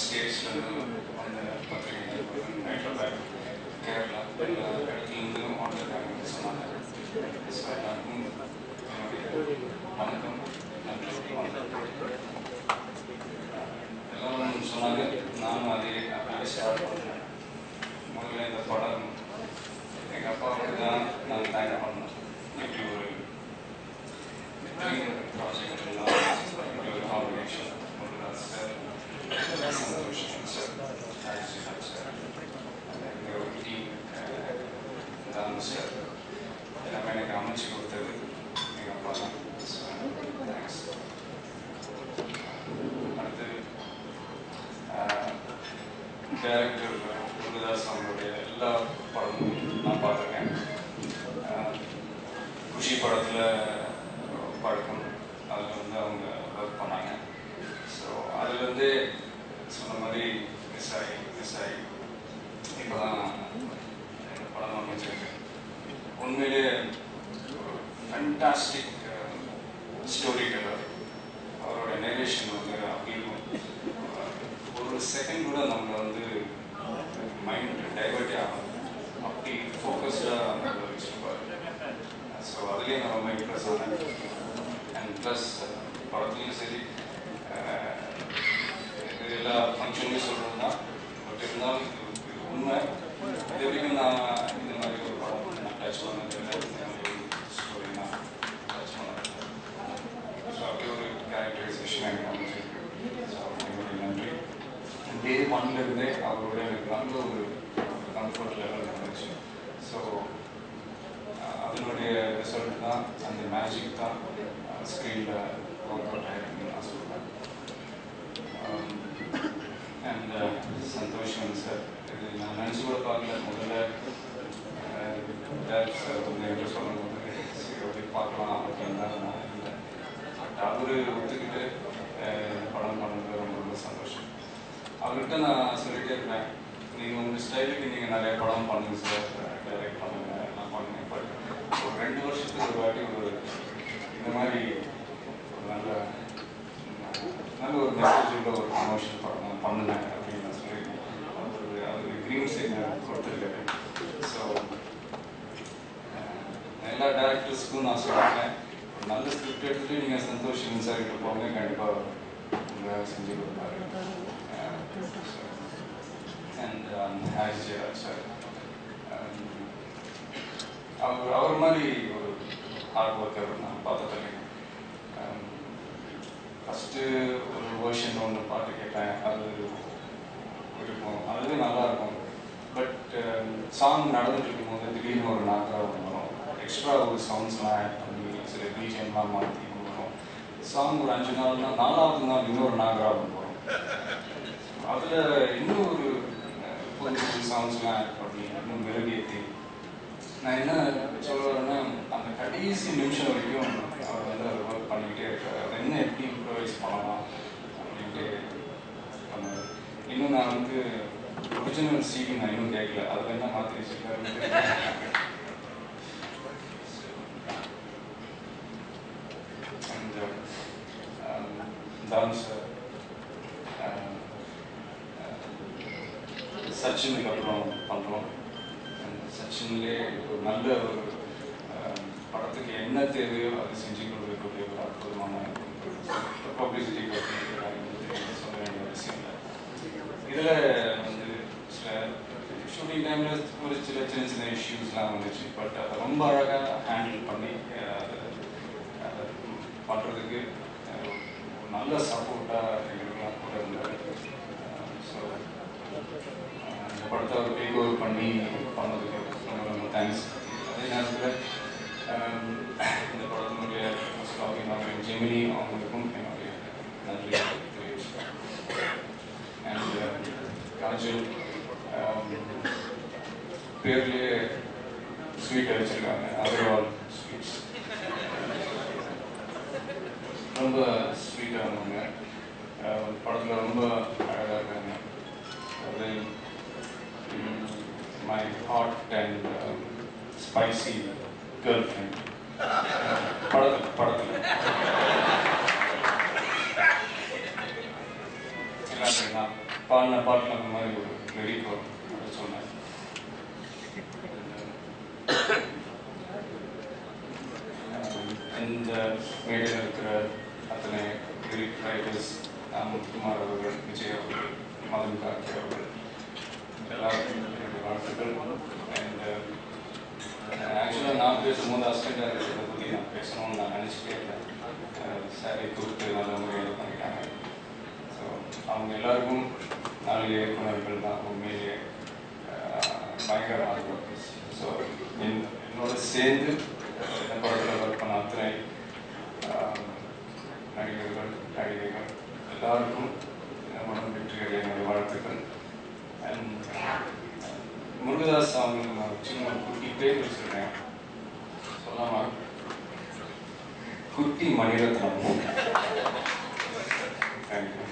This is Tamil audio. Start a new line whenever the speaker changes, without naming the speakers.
states on the Hyderabad, Kerala, England, on the எல்லாரும் சொன்னாங்க. நானும் அப்படியே ஸ்டார்ட் பண்ணேன். முதல்ல இந்த படம் எங்கள் அப்பாவுக்கு தான் நான் தேங்க் பண்ணேன். இப்படி ஒரு ப்ராஜெக்ட் இப்படி ஒரு காம்பினேஷன் சார், சந்தோஷம் சார், சார், எங்கள் ஒரு டீம் தான் சார் எல்லாமே எனக்கு அமைச்சு கொடுத்தது எங்கள் அப்பா தான். தேங்க்ஸ். அடுத்து டைரக்டர் முருகதாஸ் அவங்களுடைய எல்லா படமும் நான் பார்த்துருக்கேன். குஷி படத்தில் பழக்கம், அதில் அவங்க ஒர்க் பண்ணாங்க. ஸோ அதுலேருந்தே சொன்ன மாதிரி மிஸ் ஆகி இப்போ தான் படம் அமைச்சிருக்கு. உண்மையிலே ஃபேண்டாஸ்டிக் ஸ்டோரி டெல்லர். அவரோட நரேஷன் அப்படி ஒரு செகண்ட் கூட நம்மளை மைண்ட் டைவர்ட்டே ஆகும். அப்படி ஃபோக்கஸ்டாக நம்ம வச்சுருப்பார். ஸோ அதுலேயே நான் ரொம்ப இம்ப்ரெஸ் ஆனேன். அண்ட் ப்ளஸ் படத்துலையும் சரி, எல்லா ஃபங்க்ஷன்லையும் சொல்கிறது தான். பட் இருந்தாலும் இது உண்மை. இது வரைக்கும் நான் இந்த மாதிரி ஒரு படம் நான் டச் பண்ணதில்லை. ஸ்டோரி நான் டச் பண்ணதில்லை. ஸோ அப்படி ஒரு கேரக்டரைசேஷன் எனக்கு அமைச்சிருக்கு. ஸோ என்னுடைய நன்றி. டே ஒன்லேருந்தே அவரோட எனக்கு நல்ல ஒரு கம்ஃபர்ட் லெவல் இருந்துச்சு. ஸோ அதனுடைய ரிசல்ட் தான், அந்த மேஜிக் தான் ஸ்க்ரீனில் ஒர்க் அவுட் ஆகிருக்குன்னு நான் சொல்லுவேன். அண்ட் சந்தோஷம் சார், இது நான் நினச்சி கூட பார்க்கல. முதல்ல டேரக்டர் சார் என்கிட்ட சொல்லும்போது சரி அப்படி பார்க்கலாம் அப்படின்னு தான் நான் இருந்தேன். பட் அவர் ஒத்துக்கிட்டு படம் பண்ணது ரொம்ப ரொம்ப சந்தோஷம். அவர்கிட்ட நான் சொல்லிகிட்டே இருப்பேன், நீங்கள் உங்கள் ஸ்டைலுக்கு நீங்கள் நிறைய படம் பண்ணுங்க சார், டைரக்ட் பண்ணுங்க, நான் பண்ணுங்க. பட் ஒரு 2 வருஷத்துக்கு ஒரு வாட்டி ஒரு இந்த மாதிரி ஒரு நல்ல ஒரு மெசேஜ் உள்ள ஒரு ப்ரமோஷன் படம் நான் பண்ணுனேன் அப்படின்னு நான் சொல்லியிருக்கேன். அவருக்கு க்ரீன் சிக்னல் கொடுத்துருக்காரு. ஸோ எல்லா டேரக்டர்ஸ்க்கும் நான் சொல்லியிருக்கேன், ஒரு நல்ல ஸ்கிரிப்ட் எடுத்துகிட்டு நீங்கள் சந்தோஷம் சார் கிட்ட போங்க, கண்டிப்பாக உங்களை செஞ்சு கொடுப்பாரு. அண்ட் ஹாரிஸ் ஜெயராஜ் சார், அவர் மாதிரி ஒரு ஹார்ட் ஒர்க்கர் நான் பார்த்ததில்லை. ஃபஸ்ட்டு ஒரு வேர்ஷன் ஒன்று பாட்டு கேட்டேன், அது இருக்கும், அதுவே நல்லாயிருக்கும். பட் சாங் நடந்துட்டு இருக்கும்போது திடீர்னு ஒரு நாக்காக வரும், எக்ஸ்ட்ரா ஒரு சவுண்ட்ஸ்லாம் ஆட் பண்ணி சில பிஜிஎம்லாம் மாற்றி வரும். சாங் ஒரு 5 நாள்னா 4வது நாள் இன்னொரு நாகராகம் வரும். அதில் இன்னும் ஒரு புது சவுண்ட்ஸ்லாம் ஆட் பண்ணி இன்னும் மெருகேற்றி நான் என்ன சொல்ல வரேன்னா, அந்த கடைசி நிமிஷம் வரைக்கும் அவர் அவர் ஒர்க் பண்ணிக்கிட்டே இருக்கார். அவர் என்ன எப்படி இம்ப்ரவைஸ் பண்ணலாம் அப்படின்ட்டு பண்ணுவார். இன்னும் நான் ஒரிஜினல் சிடி நான் இன்னும் கேட்கல, அதில் என்ன மாற்றி வச்சுருக்காருன்னு டான்ஸ் சச்சினுக்கு அப்புறம் பண்ணுறோம். சச்சின்லே ஒரு நல்ல ஒரு படத்துக்கு என்ன தேவையோ அதை செஞ்சு கொடுக்கக்கூடிய ஒரு அற்புதமான பப்ளிசிட்டி சொல்ல வேண்டிய அவசியம் இல்லை. இதில் சில ஷூட்டிங் டைமில் ஒரு சின்ன சின்ன இஷ்யூஸ்லாம் வந்துச்சு. பட் அதை ரொம்ப அழகாக ஹேண்டில் பண்ணி அதை பண்ணுறதுக்கு நல்ல சப்போர்ட்டாக எங்களுக்குலாம் கூட இருந்தார். ஸோ இந்த படத்தை அவர் டேக் ஓவர் பண்ணி பண்ணதுக்கு ரொம்ப ரொம்ப தேங்க்ஸ். அதே நேரத்தில் இந்த படத்தினுடைய ஜெமினி அவங்களுக்கும் என்னுடைய நன்றி தெரிவிச்சுக்கிறேன். அண்ட் காஜல் பேர்லேயே ஸ்வீட்டை வச்சுருக்காங்க, அகர்வால் ஸ்வீட்ஸ். ரொம்ப ஸ்வீட்டானவங்க, படத்தில் ரொம்ப அழகாக இருக்காங்க. அது my hot and spicy girl friend படத்தில் நான் பாடின பாட்டில் அந்த மாதிரி ஒரு லிரிக் வரும், அதை சொன்னேன். இந்த மேடையில் இருக்கிற அத்தனை லிரிக் ரைட்டர்ஸ், முத்துக்குமார் அவர்கள், விஜய் அவர்கள், மதன் கார்கி அவர்கள், எல்லாருக்கும் என்னுடைய வாழ்த்துக்கள். அண்ட் ஆக்சுவலாக நான் பேசும்போது அசிஸ்டன்ட் டைரக்டரை பற்றி நான் பேசணும்னு நான் நினச்சிட்டே இருந்தேன். சாரி கொடுத்து நல்ல முறையில் பண்ணிட்டாங்க. ஸோ அவங்க எல்லாருக்கும் நாலு இயக்குநர்கள் தான் உண்மையிலேயே பயங்கரமாக ஒர்க்கர்ஸ். ஸோ என்னோட சேர்ந்து இந்த படத்தில் ஒர்க் பண்ண அத்தனை நடிகர்கள், நடிகைகள் எல்லாருக்கும் படம் வெற்றிகள் என்னுடைய வாழ்த்துக்கள். அண்ட் முருகதாஸ் அவங்களுக்கு நான் சின்ன குட்டி பேர் வச்சுருக்கேன், சொல்லாமா? குட்டி மணிரத்னம். தேங்க்யூ.